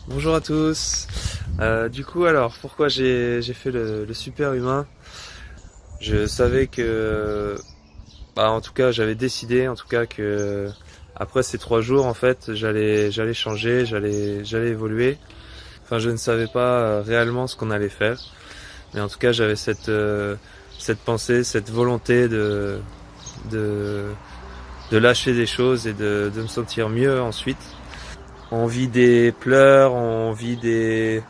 Bonjour à tous. Du coup, alors, pourquoi j'ai fait le super humain? Je savais que, en tout cas, j'avais décidé, en tout cas, que après ces 3 jours, en fait, j'allais changer, j'allais évoluer. Enfin, je ne savais pas réellement ce qu'on allait faire, mais en tout cas, j'avais cette pensée, cette volonté de de lâcher des choses et de me sentir mieux ensuite. On vit des pleurs, on vit des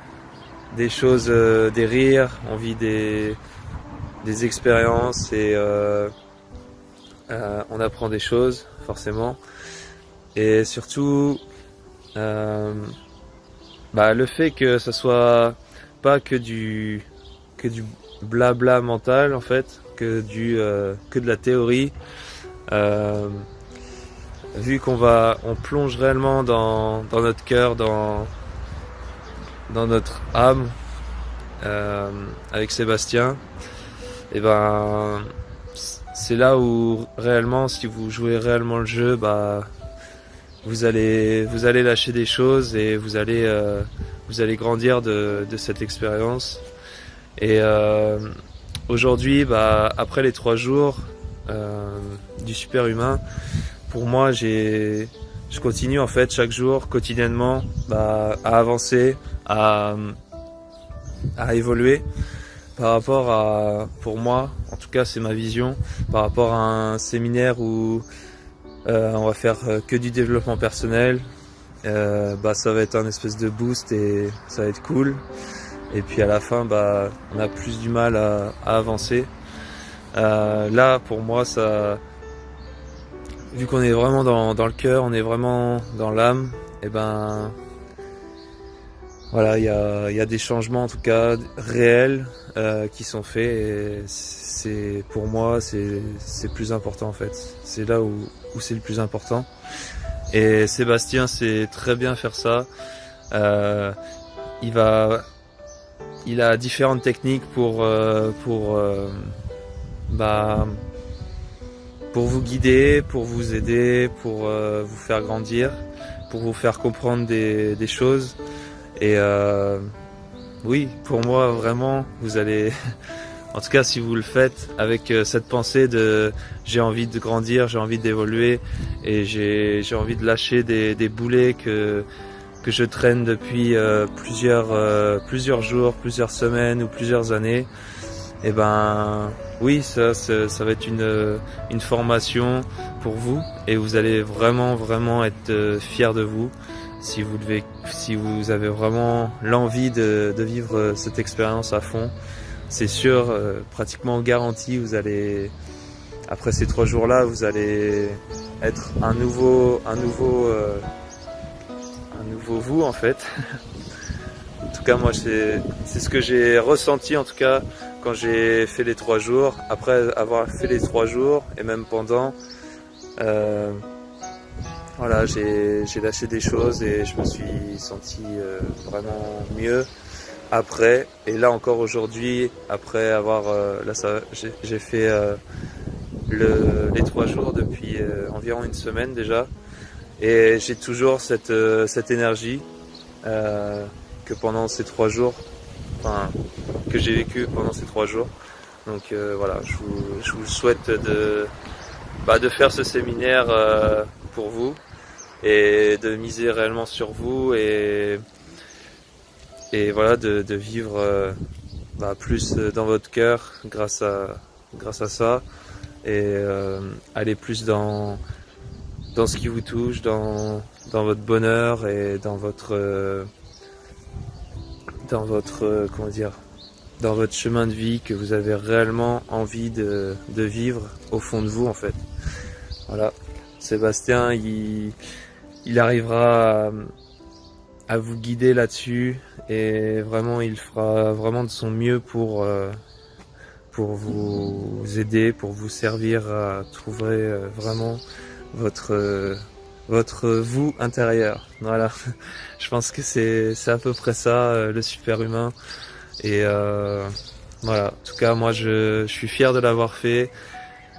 choses, des rires, on vit des expériences et on apprend des choses forcément. Et surtout, euh, le fait que ça soit pas que du blabla mental en fait, que de la théorie. Euh, Vu on plonge réellement dans notre cœur, dans notre âme, avec Sébastien. Et ben c'est là où réellement, si vous jouez réellement le jeu, vous allez lâcher des choses et vous allez grandir de cette expérience. Et aujourd'hui, après les 3 jours du super humain, pour moi, je continue en fait chaque jour, quotidiennement, à avancer, à évoluer par rapport à, pour moi, en tout cas c'est ma vision, par rapport à un séminaire où on va faire que du développement personnel. Ça va être un espèce de boost et ça va être cool. Et puis à la fin, on a plus du mal à avancer. Là, pour moi, vu qu'on est vraiment dans le cœur, on est vraiment dans l'âme, et voilà, il y a des changements en tout cas réels qui sont faits. Et c'est pour moi, c'est plus important en fait. C'est là où c'est le plus important. Et Sébastien sait très bien faire ça. Euh, il va, il a différentes techniques bah, pour vous guider, pour vous aider, pour vous faire grandir, pour vous faire comprendre des choses. Et oui, pour moi vraiment, vous allez, en tout cas si vous le faites avec cette pensée de j'ai envie de grandir, j'ai envie d'évoluer et j'ai envie de lâcher des boulets que je traîne depuis plusieurs jours, plusieurs semaines ou plusieurs années. Et oui, ça va être une formation pour vous et vous allez vraiment être fiers de vous si vous avez vraiment l'envie de vivre cette expérience à fond. C'est sûr, pratiquement garanti, après ces 3 jours-là, vous allez être un nouveau vous en fait. En tout cas, moi, c'est ce que j'ai ressenti en tout cas quand j'ai fait les 3 jours. Après avoir fait les 3 jours et même pendant, euh, voilà, j'ai lâché des choses et je me suis senti vraiment mieux après. Et là encore aujourd'hui, après avoir j'ai fait les 3 jours depuis environ une semaine déjà, et j'ai toujours cette énergie que pendant ces 3 jours, enfin que j'ai vécu pendant ces 3 jours. Donc voilà, je vous souhaite de faire ce séminaire pour vous et de miser réellement sur vous et voilà de vivre plus dans votre cœur grâce à ça et aller plus dans ce qui vous touche, dans votre bonheur et dans votre comment dire, dans votre chemin de vie que vous avez réellement envie de vivre au fond de vous en fait. Voilà, Sébastien, il arrivera à vous guider là-dessus et vraiment il fera vraiment de son mieux pour vous aider, pour vous servir à trouver vraiment votre votre vous intérieur. Voilà, je pense que c'est à peu près ça le super humain. Et voilà, en tout cas moi je suis fier de l'avoir fait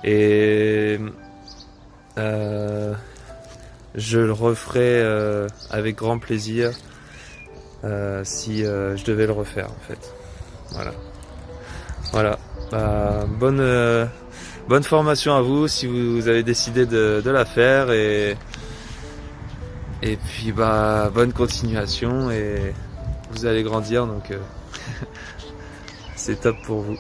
et je le referai avec grand plaisir. si je devais le refaire en fait. Voilà. Bonne formation à vous si vous avez décidé de la faire et puis bonne continuation et vous allez grandir donc c'est top pour vous.